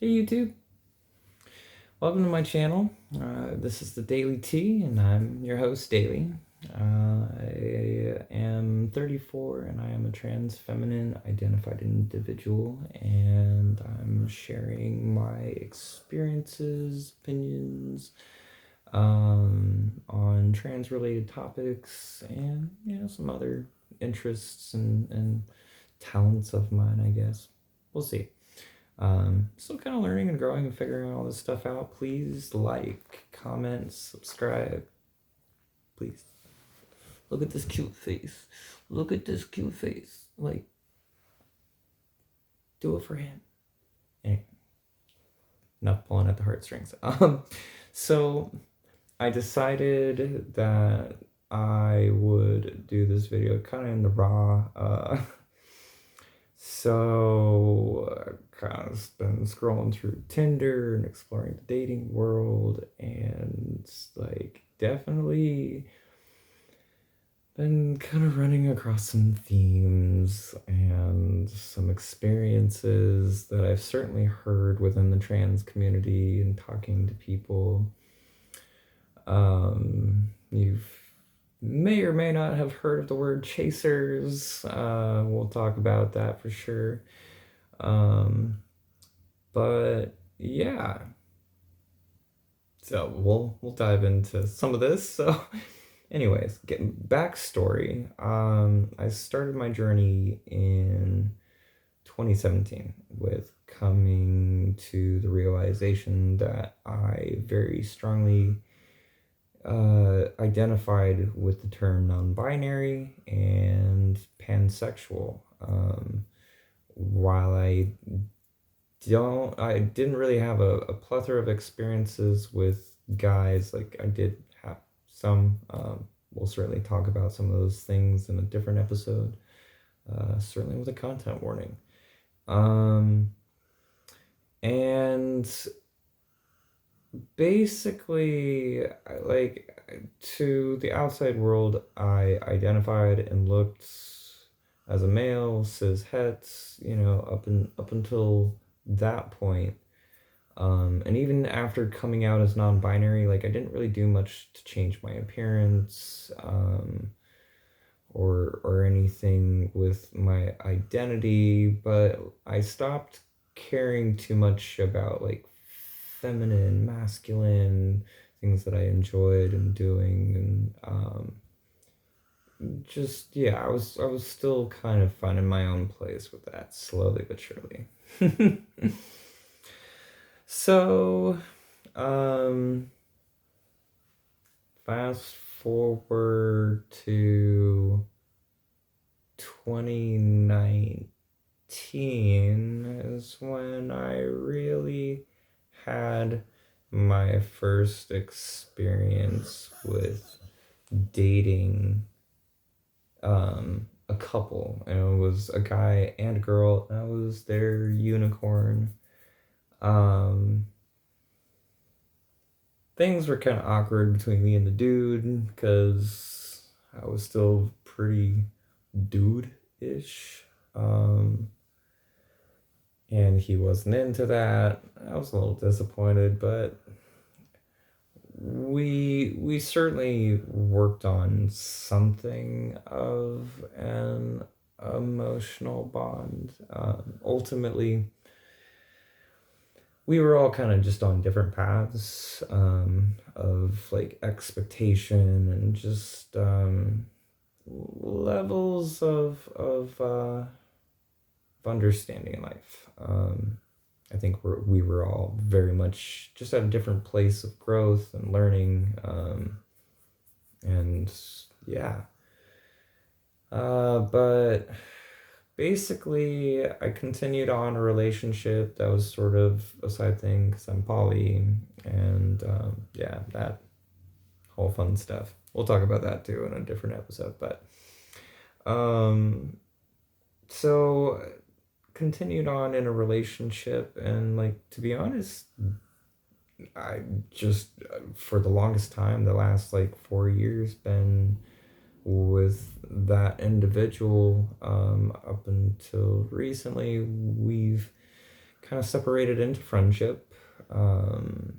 Hey YouTube, welcome to my channel. This is the Daily Tea, and I'm your host, Daily. I am 34, and I am a trans feminine identified individual, and I'm sharing my experiences, opinions on trans-related topics, and some other interests and talents of mine, I guess. We'll see. Still kind of learning and growing and figuring all this stuff out. Please like, comment, subscribe. Please. Look at this cute face. Look at this cute face. Like, do it for him. Anyway, enough pulling at the heartstrings. So I decided that I would do this video kind of in the raw. So kind of been scrolling through Tinder and exploring the dating world, and like definitely been kind of running across some themes and some experiences that I've certainly heard within the trans community and talking to people. You may or may not have heard of the word chasers. We'll talk about that for sure. But yeah, so we'll dive into some of this. So anyways, getting backstory. I started my journey in 2017 with coming to the realization that I very strongly identified with the term non-binary and pansexual. While I didn't really have a plethora of experiences with guys. Like I did have some. We'll certainly talk about some of those things in a different episode. Certainly with a content warning. And basically, like to the outside world, I identified and looked as a male, cis het, up until that point. And even after coming out as non-binary, like I didn't really do much to change my appearance, or anything with my identity, but I stopped caring too much about like feminine, masculine things that I enjoyed and doing, and just I was still kind of finding my own place with that, slowly but surely. So, fast forward to 2019 is when I really had my first experience with dating a couple, and it was a guy and a girl, and I was their unicorn. Things were kind of awkward between me and the dude because I was still pretty dude-ish, and he wasn't into that. I was a little disappointed, but we certainly worked on something of an emotional bond. Ultimately, we were all kind of just on different paths of like expectation and just levels of understanding in life. I think we were all very much just at a different place of growth and learning, and yeah. But basically, I continued on a relationship that was sort of a side thing because I'm poly, and that whole fun stuff. We'll talk about that too in a different episode. But so continued on in a relationship, and like to be honest, I just for the longest time, the last like 4 years, been with that individual. Up until recently, we've kind of separated into friendship. Who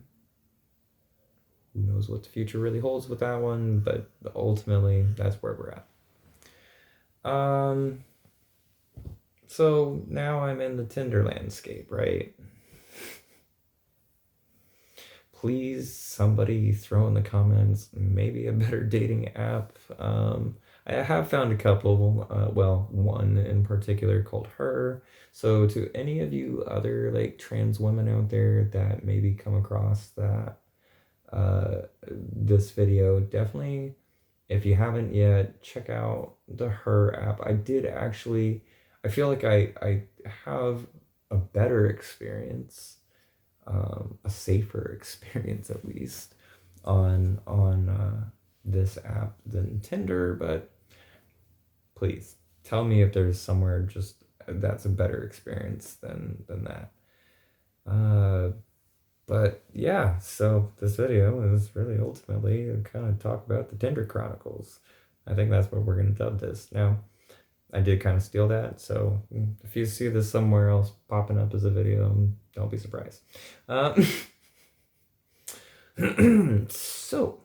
knows what the future really holds with that one, but ultimately that's where we're at. So now I'm in the Tinder landscape, right? Please, somebody throw in the comments maybe a better dating app. I have found a couple, well, one in particular called Her. So to any of you other like trans women out there that maybe come across that this video, definitely, if you haven't yet, check out the Her app. I feel like I have a better experience, a safer experience at least on this app than Tinder, but please tell me if there's somewhere just that's a better experience than that. But yeah, so this video is really ultimately a kind of talk about the Tinder Chronicles. I think that's what we're gonna dub this. Now, I did kind of steal that, so if you see this somewhere else popping up as a video, don't be surprised. So,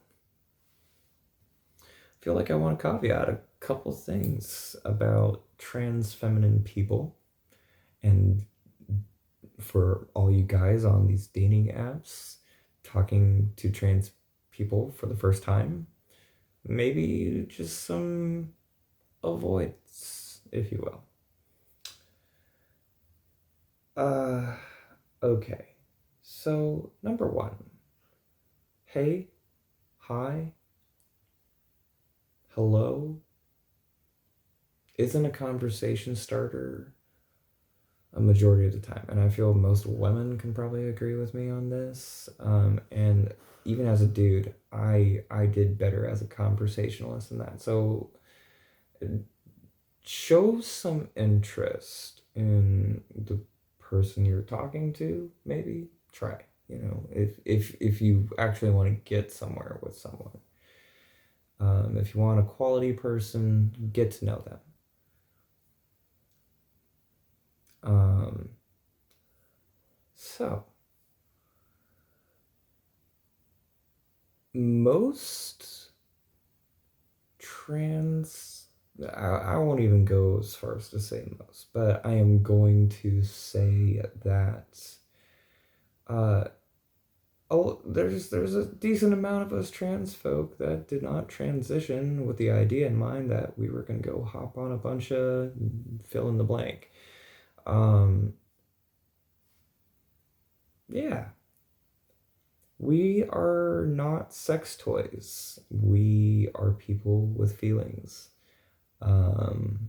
I feel like I want to caveat a couple things about trans feminine people, and for all you guys on these dating apps talking to trans people for the first time, maybe just some avoidance, if you will. Okay. So, number one, hey, hi, hello isn't a conversation starter a majority of the time. And I feel most women can probably agree with me on this. And even as a dude, I did better as a conversationalist than that. So show some interest in the person you're talking to. Maybe try. You know, if you actually want to get somewhere with someone. If you want a quality person, get to know them. So most trans, I won't even go as far as to say most, but I am going to say that there's a decent amount of us trans folk that did not transition with the idea in mind that we were going to go hop on a bunch of fill in the blank. Yeah. We are not sex toys. We are people with feelings, and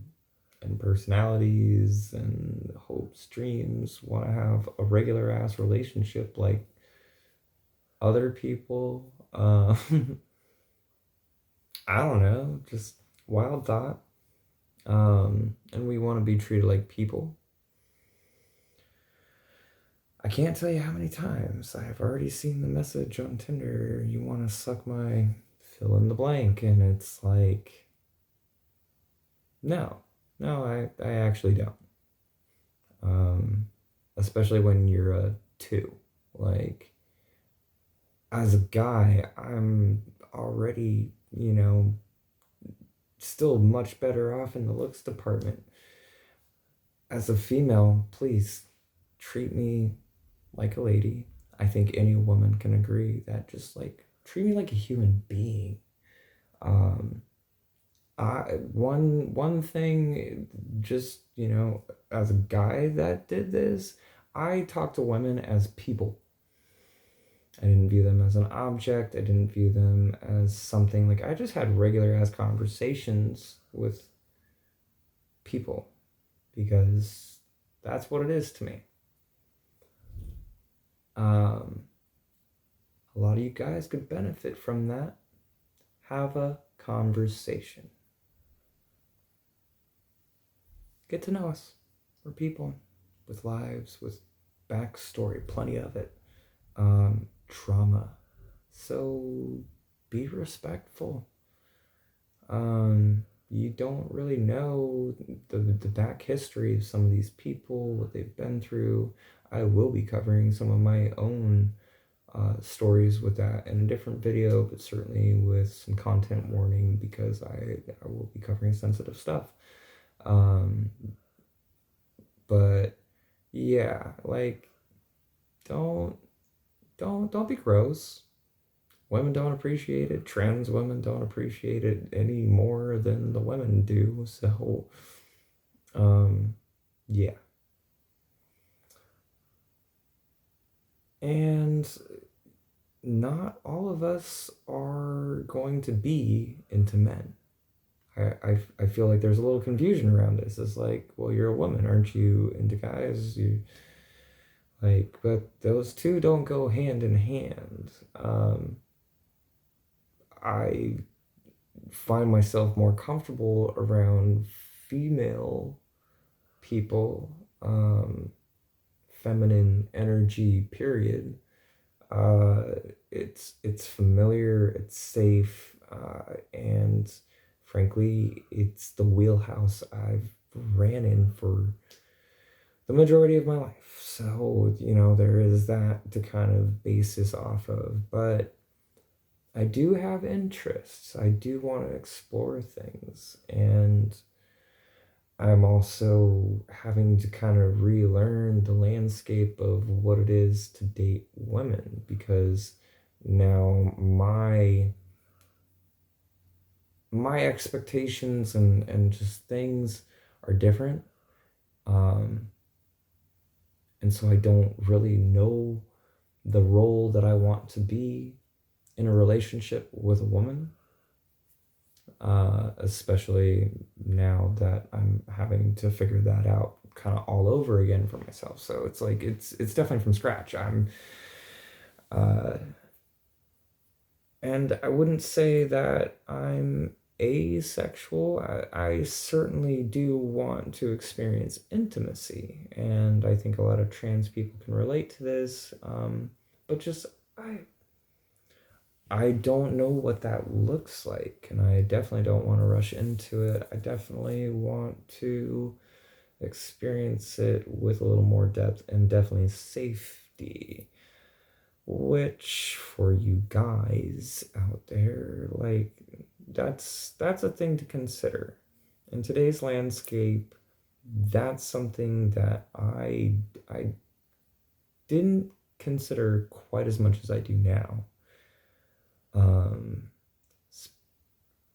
personalities and hopes, dreams, want to have a regular ass relationship like other people. I don't know, just wild thought. And we want to be treated like people. I can't tell you how many times I have already seen the message on Tinder, you want to suck my fill in the blank, and it's like, no, I actually don't. Especially when you're a two. Like, as a guy, I'm already, still much better off in the looks department. As a female, please treat me like a lady. I think any woman can agree that just like treat me like a human being. One thing, just as a guy that did this, I talk to women as people. I didn't view them as an object. I didn't view them as something like I just had regular ass conversations with people because that's what it is to me. A lot of you guys could benefit from that. Have a conversation. Get to know us. We're people with lives, with backstory, plenty of it. Trauma. So be respectful. You don't really know the back history of some of these people, what they've been through. I will be covering some of my own stories with that in a different video, but certainly with some content warning because I will be covering sensitive stuff. Um, but yeah, like don't don't be gross. Women don't appreciate it. Trans women don't appreciate it any more than the women do. So, um, yeah. And not all of us are going to be into men. I feel like there's a little confusion around this. It's like, well, you're a woman, aren't you into guys? You like, but those two don't go hand in hand. I find myself more comfortable around female people, feminine energy, period. Uh, it's familiar, it's safe, and frankly, it's the wheelhouse I've ran in for the majority of my life. So, there is that to kind of base this off of. But I do have interests. I do want to explore things. And I'm also having to kind of relearn the landscape of what it is to date women because now my expectations and just things are different. Um, and so I don't really know the role that I want to be in a relationship with a woman, especially now that I'm having to figure that out kind of all over again for myself. So it's like it's definitely from scratch. Uh, and I wouldn't say that I'm asexual. I certainly do want to experience intimacy, and I think a lot of trans people can relate to this. But just I I don't know what that looks like, and I definitely don't want to rush into it. I definitely want to experience it with a little more depth and definitely safety, which for you guys out there, like that's a thing to consider. In today's landscape, that's something that I didn't consider quite as much as I do now. Um,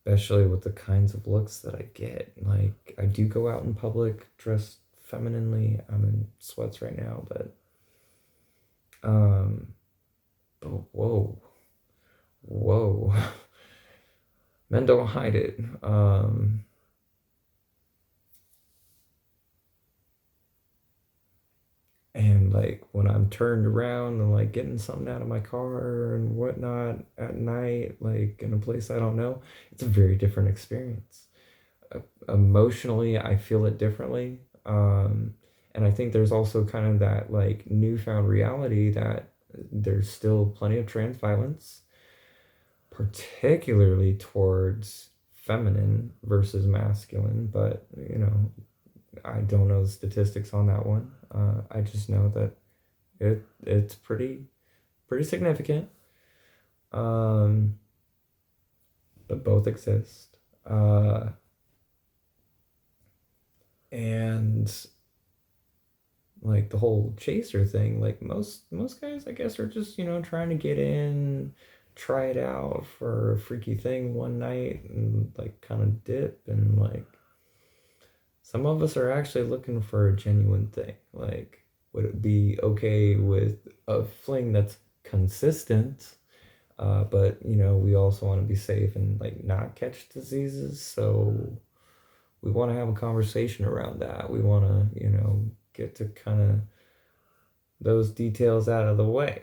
Especially with the kinds of looks that I get. Like, I do go out in public dressed femininely. I'm in sweats right now, um, but whoa, men don't hide it. And like when I'm turned around and like getting something out of my car and whatnot at night, like in a place I don't know, it's a very different experience. Emotionally, I feel it differently. And I think there's also kind of that like newfound reality that there's still plenty of trans violence, particularly towards feminine versus masculine. But, I don't know the statistics on that one. I just know that it's pretty significant. Um, but both exist. And like the whole chaser thing, like most guys I guess are just, trying to get in, try it out for a freaky thing one night and like kind of dip, and like some of us are actually looking for a genuine thing. Like, would it be okay with a fling that's consistent? But we also want to be safe and like not catch diseases. So we want to have a conversation around that. We want to, get to kind of those details out of the way.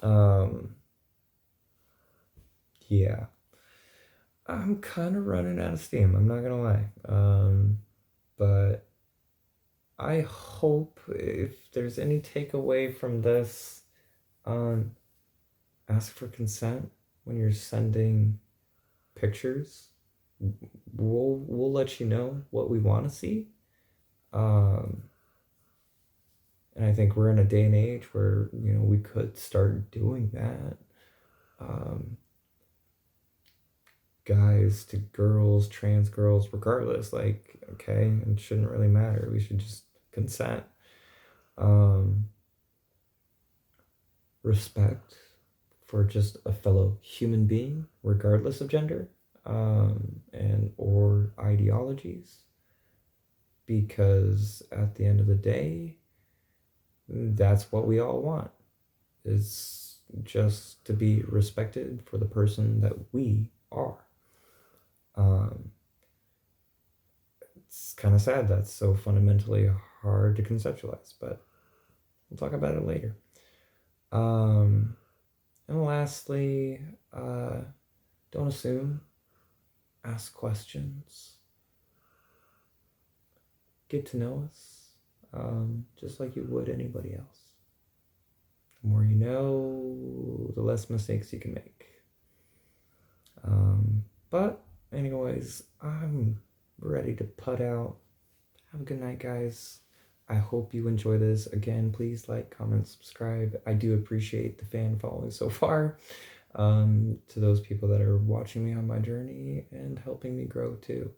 Um, yeah, I'm kind of running out of steam. I'm not gonna lie. But I hope if there's any takeaway from this, um, ask for consent when you're sending pictures. We'll let you know what we want to see. Um, think we're in a day and age where, we could start doing that. Um, Guys to girls, trans girls, regardless, like, okay, it shouldn't really matter. We should just consent. Um, Respect for just a fellow human being, regardless of gender, and or ideologies, because at the end of the day, that's what we all want, is just to be respected for the person that we are. Um, it's kind of sad that's so fundamentally hard to conceptualize, but we'll talk about it later. Um, and lastly, don't assume, ask questions, get to know us, just like you would anybody else. The more you know, the less mistakes you can make. But anyways, I'm ready to put out. Have a good night, guys. I hope you enjoy this. Again, please like, comment, subscribe. I do appreciate the fan following so far. To those people that are watching me on my journey and helping me grow too.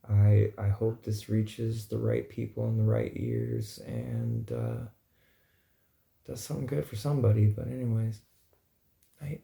I hope this reaches the right people in the right ears and does something good for somebody. But anyways, night.